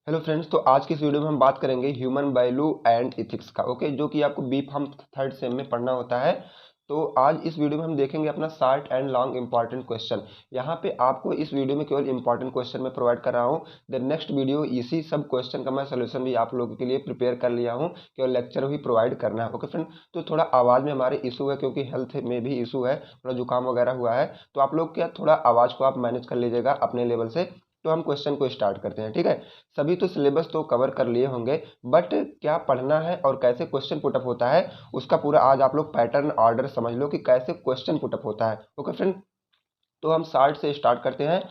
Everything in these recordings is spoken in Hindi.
हेलो फ्रेंड्स, तो आज की इस वीडियो में हम बात करेंगे ह्यूमन वैल्यू एंड एथिक्स का। ओके, जो कि आपको बी फार्म थर्ड सेम में पढ़ना होता है। तो आज इस वीडियो में हम देखेंगे अपना short and long important question. यहाँ पे आपको इस वीडियो में केवल इंपॉर्टेंट क्वेश्चन में प्रोवाइड कर रहा हूँ। द नेक्स्ट वीडियो इसी सब क्वेश्चन का मैं सोल्यूशन भी आप लोगों के लिए प्रिपेयर कर लिया हूँ, केवल लेक्चर भी प्रोवाइड करना है। ओके फ्रेंड, तो थोड़ा आवाज़ में हमारे इशू है क्योंकि हेल्थ में भी इशू है, थोड़ा जुकाम वगैरह हुआ है। तो आप लोग क्या थोड़ा आवाज़ को आप मैनेज कर लीजिएगा अपने लेवल से। तो हम क्वेश्चन को स्टार्ट करते हैं, ठीक है। सभी तो सिलेबस तो कवर कर लिए होंगे, बट क्या पढ़ना है और कैसे क्वेश्चन पुटअप होता है उसका पूरा आज आप लोग पैटर्न ऑर्डर समझ लो कि कैसे क्वेश्चन पुटअप होता है। ओके फ्रेंड, तो हम स्टार्ट से स्टार्ट करते हैं।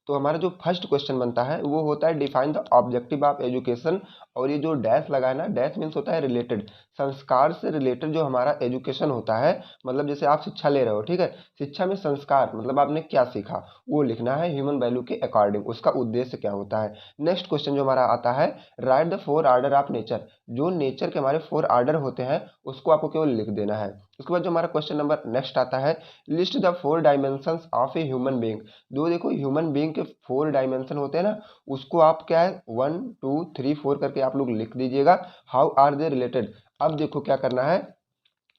तो हमारा जो फर्स्ट क्वेश्चन बनता है वो होता है define the objective of education. और ये जो डैश लगा है ना, डैश मीन्स होता है रिलेटेड, संस्कार से रिलेटेड जो हमारा एजुकेशन होता है। मतलब जैसे आप शिक्षा ले रहे हो, ठीक है, शिक्षा में संस्कार मतलब आपने क्या सीखा वो लिखना है ह्यूमन वैल्यू के अकॉर्डिंग, उसका उद्देश्य क्या होता है। नेक्स्ट क्वेश्चन जो हमारा आता है, right the four order of nature. जो नेचर के हमारे फोर आर्डर होते हैं उसको आपको केवल लिख देना है। उसके बाद जो हमारा क्वेश्चन नंबर नेक्स्ट आता है, list the four dimensions of a human being. दो देखो ह्यूमन बीइंग के फोर डायमेंशन होते हैं ना, उसको आप क्या है 1 2 3 4 करके आप लोग लिख दीजिएगा। How are they related. अब देखो क्या करना है,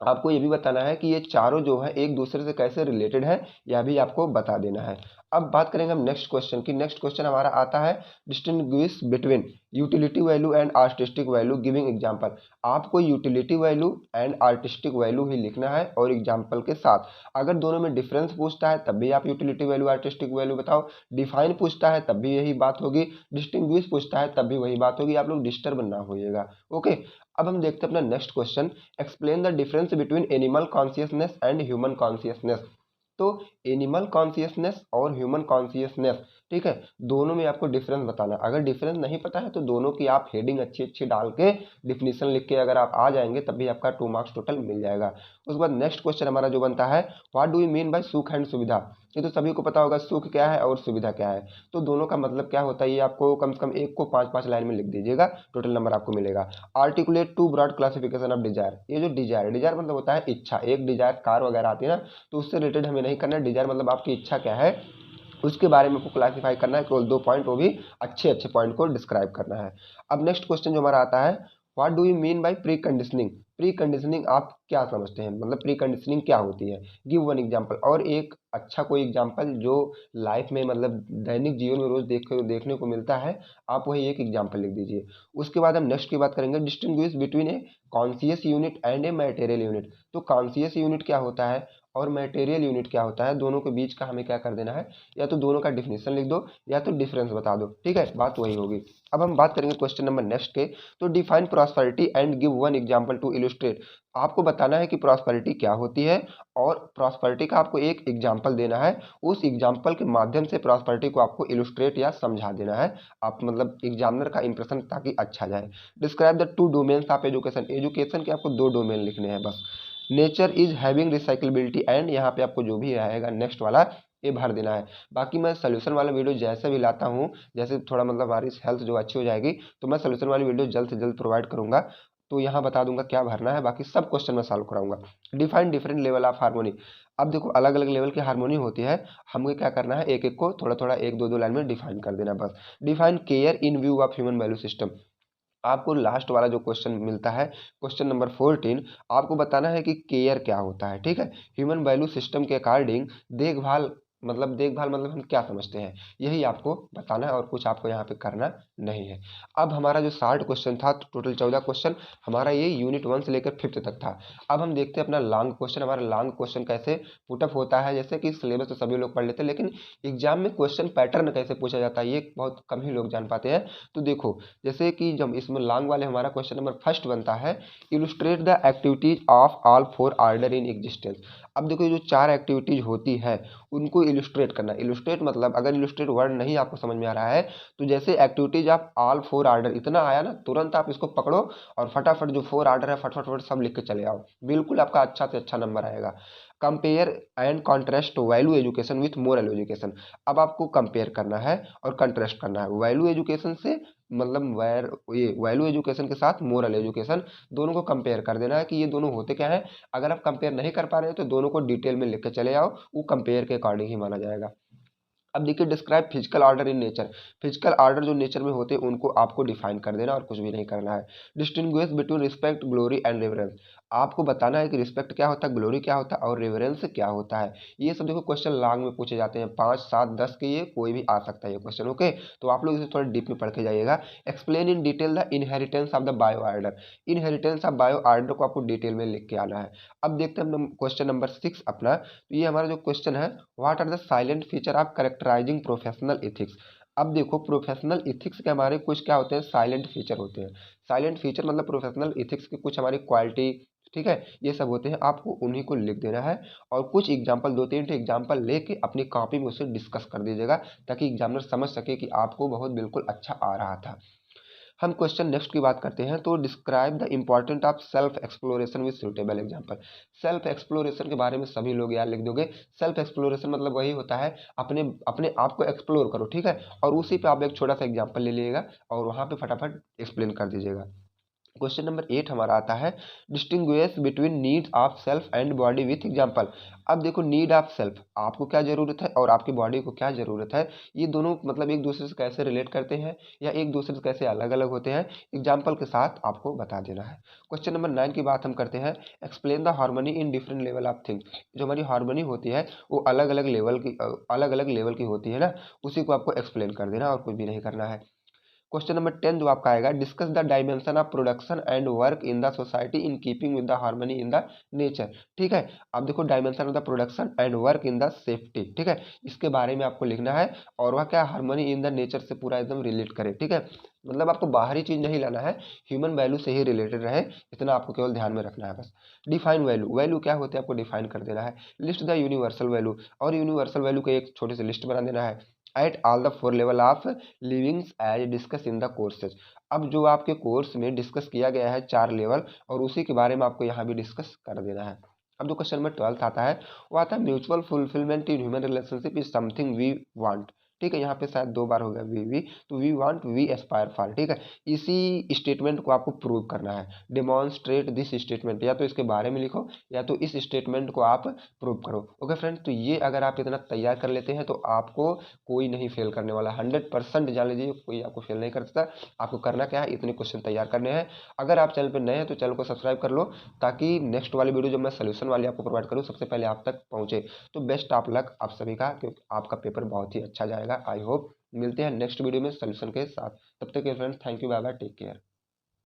आपको ये भी बताना है कि ये चारों जो है एक दूसरे से कैसे रिलेटेड है, यह भी आपको बता देना है। अब बात करेंगे हम नेक्स्ट क्वेश्चन की। नेक्स्ट क्वेश्चन हमारा आता है, distinguish between utility value and artistic value giving example. आपको utility value and artistic value ही लिखना है और एग्जांपल के साथ। अगर दोनों में डिफरेंस पूछता है तब भी आप यूटिलिटी वैल्यू आर्टिस्टिक वैल्यू बताओ, डिफाइन पूछता है तब भी यही बात होगी, डिस्टिंग्विश पूछता है तब भी वही बात होगी। आप लोग डिस्टर्ब ना होइएगा। ओके, अब हम देखते हैं अपना next question, explain the difference between animal consciousness and human consciousness. तो एनिमल कॉन्शियसनेस और ह्यूमन कॉन्शियसनेस, ठीक है, दोनों में आपको डिफरेंस बताना। अगर डिफरेंस नहीं पता है तो दोनों की आप हेडिंग अच्छी अच्छी डाल के डिफिनीशन लिख के अगर आप आ जाएंगे तब भी आपका 2 मार्क्स टोटल मिल जाएगा। उसके बाद नेक्स्ट क्वेश्चन हमारा जो बनता है, what do you mean by सुख एंड सुविधा। ये तो सभी को पता होगा सुख क्या है और सुविधा क्या है। तो दोनों का मतलब क्या होता है ये आपको कम से कम एक को 5-5 लाइन में लिख दीजिएगा, टोटल नंबर आपको मिलेगा। Articulate two broad classification of desire. ये जो डिजायर, डिजायर मतलब होता है इच्छा। एक डिजायर कार वगैरह आती है ना, तो उससे रिलेटेड हमें नहीं करना है। डिजायर मतलब आपकी इच्छा क्या है उसके बारे में आपको क्लासिफाई करना है, केवल 2 पॉइंट, वो भी अच्छे अच्छे पॉइंट को डिस्क्राइब करना है। अब नेक्स्ट क्वेश्चन जो हमारा आता है, what do you mean by pre conditioning. Pre conditioning आप क्या समझते हैं, मतलब प्री कंडीशनिंग क्या होती है, गिव वन एग्जांपल। और एक अच्छा कोई एग्जांपल जो लाइफ में मतलब दैनिक जीवन में रोज देखने को मिलता है, आप वही एक एग्जांपल लिख दीजिए। उसके बाद हम नेक्स्ट की बात करेंगे, distinguish between a conscious unit and a material unit. तो कॉन्शियस यूनिट क्या होता है और मटेरियल यूनिट क्या होता है, दोनों के बीच का हमें क्या कर देना है, या तो दोनों का डिफिनेशन लिख दो या तो डिफरेंस बता दो, ठीक है, बात वही होगी। अब हम बात करेंगे क्वेश्चन नंबर नेक्स्ट के, तो define prosperity and give one example to illustrate. आपको बताना है कि प्रॉस्पेरिटी क्या होती है और प्रॉस्पेरिटी का आपको एक एग्जांपल देना है। उस एग्जांपल के माध्यम से प्रॉस्पेरिटी को आपको इलस्ट्रेट या समझा देना है। आप मतलब एग्जामिनर का इंप्रेशन ताकि अच्छा जाए। Describe the two domains of education. Education के आपको 2 डोमेन लिखने हैं बस। नेचर इज हैविंग रिसाइकिलबिलिटी एंड, यहाँ पे आपको जो भी रहेगा नेक्स्ट वाला ये भर देना है। बाकी मैं सोल्यूशन वाला वीडियो जैसे भी लाता हूँ, जैसे थोड़ा मतलब हमारी हेल्थ जो अच्छी हो जाएगी तो मैं सोल्यूशन वाली वीडियो जल्द से जल्द प्रोवाइड करूंगा। तो यहाँ बता दूंगा क्या भरना है, बाकी सब क्वेश्चन मैं सॉल्व कराऊंगा। Define different level of harmony. अब देखो अलग अलग लेवल की हार्मोनी होती है, हमें क्या करना है एक एक को थोड़ा थोड़ा 1-2 लाइन में डिफाइन कर देना बस। Define care in view of human value system. आपको लास्ट वाला जो क्वेश्चन मिलता है, क्वेश्चन नंबर 14, आपको बताना है कि केयर क्या होता है, ठीक है। ह्यूमन वैल्यू सिस्टम के अकॉर्डिंग देखभाल, मतलब देखभाल मतलब हम क्या समझते हैं, यही आपको बताना है और कुछ आपको यहाँ पे करना नहीं है। अब हमारा जो 60 क्वेश्चन था, टोटल 14 क्वेश्चन हमारा ये यूनिट 1 से लेकर 5th तक था। अब हम देखते हैं अपना लॉन्ग क्वेश्चन। हमारा लॉन्ग क्वेश्चन कैसे पुटअप होता है, जैसे कि सिलेबस तो सभी लोग पढ़ लेते हैं, लेकिन एग्जाम में क्वेश्चन पैटर्न कैसे पूछा जाता है ये बहुत कम ही लोग जान पाते हैं। तो देखो जैसे कि जब इसमें लॉन्ग वाले हमारा क्वेश्चन नंबर फर्स्ट बनता है, illustrate the activities of all 4 order in existence. अब देखो ये जो 4 एक्टिविटीज होती है उनको इलुस्ट्रेट करना। इलुस्ट्रेट मतलब अगर इलुस्ट्रेट वर्ड नहीं आपको समझ में आ रहा है तो जैसे एक्टिविटीज ऑफ ऑल 4 आर्डर इतना आया ना, तुरंत आप इसको पकड़ो और फटाफट जो 4 आर्डर है फटाफट सब लिख के चले आओ, बिल्कुल आपका अच्छा से अच्छा नंबर आएगा। Compare and contrast value education with moral education. अब आपको कंपेयर करना है और कंट्रास्ट करना है वैल्यू एजुकेशन से, मतलब ये वैल्यू एजुकेशन के साथ मोरल एजुकेशन, दोनों को कंपेयर कर देना है कि ये दोनों होते क्या है। अगर आप कंपेयर नहीं कर पा रहे हो तो दोनों को डिटेल में लिख के चले आओ, वो कंपेयर के अकॉर्डिंग ही माना जाएगा। अब देखिए describe physical order in nature. Physical order जो नेचर में होते हैं उनको आपको डिफाइन कर देना और कुछ भी नहीं करना है। Distinguish between respect, glory and reverence. आपको बताना है कि रिस्पेक्ट क्या होता है, ग्लोरी क्या होता है और रेवरेंस क्या होता है। ये सब देखो क्वेश्चन लॉन्ग में पूछे जाते हैं, 5, 7, 10 के, ये कोई भी आ सकता है ये क्वेश्चन। ओके, तो आप लोग इसे थोड़ा डीप में पढ़ के जाइएगा। Explain in detail the inheritance of the bio order. Inheritance of bio order को आपको डिटेल में लिख के आना है। अब देखते हैं हम क्वेश्चन नंबर 6 अपना। तो ये हमारा जो क्वेश्चन है, what are the silent feature of characterising professional ethics. अब देखो प्रोफेशनल एथिक्स के हमारे कुछ क्या होते हैं, साइलेंट फीचर होते हैं। साइलेंट फीचर मतलब प्रोफेशनल एथिक्स की कुछ हमारी क्वालिटी, ठीक है, ये सब होते हैं, आपको उन्हीं को लिख देना है। और कुछ एग्जाम्पल, 2-3 एग्जाम्पल लेके अपनी कॉपी में उसे डिस्कस कर दीजिएगा, ताकि एग्जामिनर समझ सके कि आपको बहुत बिल्कुल अच्छा आ रहा था। हम क्वेश्चन नेक्स्ट की बात करते हैं। तो describe the important of self exploration with suitable example. Self exploration के बारे में सभी लोग यार लिख दोगे। सेल्फ एक्सप्लोरेशन मतलब वही होता है, अपने अपने आप को एक्सप्लोर करो, ठीक है, और उसी पे आप एक छोटा सा एग्जाम्पल ले लीजिएगा और वहाँ पे फटाफट एक्सप्लेन कर दीजिएगा। क्वेश्चन नंबर 8 हमारा आता है, distinguish between need of self and body with example. अब देखो नीड ऑफ सेल्फ, आपको क्या जरूरत है और आपकी बॉडी को क्या जरूरत है, ये दोनों मतलब एक दूसरे से कैसे रिलेट करते हैं या एक दूसरे से कैसे अलग अलग होते हैं, एग्जाम्पल के साथ आपको बता देना है। क्वेश्चन नंबर 9 की बात हम करते हैं, explain the harmony in different level of things. जो हमारी हार्मनी होती है वो अलग अलग लेवल की होती है ना, उसी को आपको एक्सप्लेन कर देना और कुछ भी नहीं करना है। क्वेश्चन नंबर 10 जो आपका आएगा, discuss the dimension of production and work in the society in keeping with the harmony in the nature. ठीक है, अब देखो dimension of the production and work in the safety, ठीक है, इसके बारे में आपको लिखना है और वह क्या हार्मनी इन द नेचर से पूरा एकदम रिलेट करे, ठीक है, मतलब आपको बाहरी चीज नहीं लाना है, ह्यूमन वैल्यू से ही रिलेटेड रहे, इतना आपको केवल ध्यान में रखना है बस। डिफाइन वैल्यू, वैल्यू क्या होते हैं आपको डिफाइन कर देना है। लिस्ट द यूनिवर्सल वैल्यू, और यूनिवर्सल वैल्यू के एक छोटी सी लिस्ट बना देना है। At all the 4 level of livings as discuss in the courses. अब जो आपके कोर्स में डिस्कस किया गया है 4 लेवल, और उसी के बारे में आपको यहाँ भी डिस्कस कर देना है। अब जो क्वेश्चन नंबर 12 आता है, वो आता है mutual fulfilment in human relationship is something we want. ठीक है, यहाँ पे शायद 2 बार हो गया वी, तो we want, we aspire for, ठीक है, इसी स्टेटमेंट को आपको प्रूव करना है। डिमॉन्स्ट्रेट दिस स्टेटमेंट, या तो इसके बारे में लिखो या तो इस स्टेटमेंट को आप प्रूव करो। ओके फ्रेंड्स, तो ये अगर आप इतना तैयार कर लेते हैं तो आपको कोई नहीं फेल करने वाला, 100% जान लीजिए, कोई आपको फेल नहीं कर सकता। आपको करना क्या है, इतने क्वेश्चन तैयार करने हैं। अगर आप चैनल पर नए हैं तो चैनल को सब्सक्राइब कर लो, ताकि नेक्स्ट वाली वीडियो जब मैं सोल्यूशन वाली आपको प्रोवाइड करूँ सबसे पहले आप तक पहुंचे। तो बेस्ट ऑफ लक आप सभी का, क्योंकि आपका पेपर बहुत ही अच्छा जाएगा। आई होप मिलते हैं नेक्स्ट वीडियो में सोल्यूशन के साथ। तब तक के friends, thank you, bye bye, take care.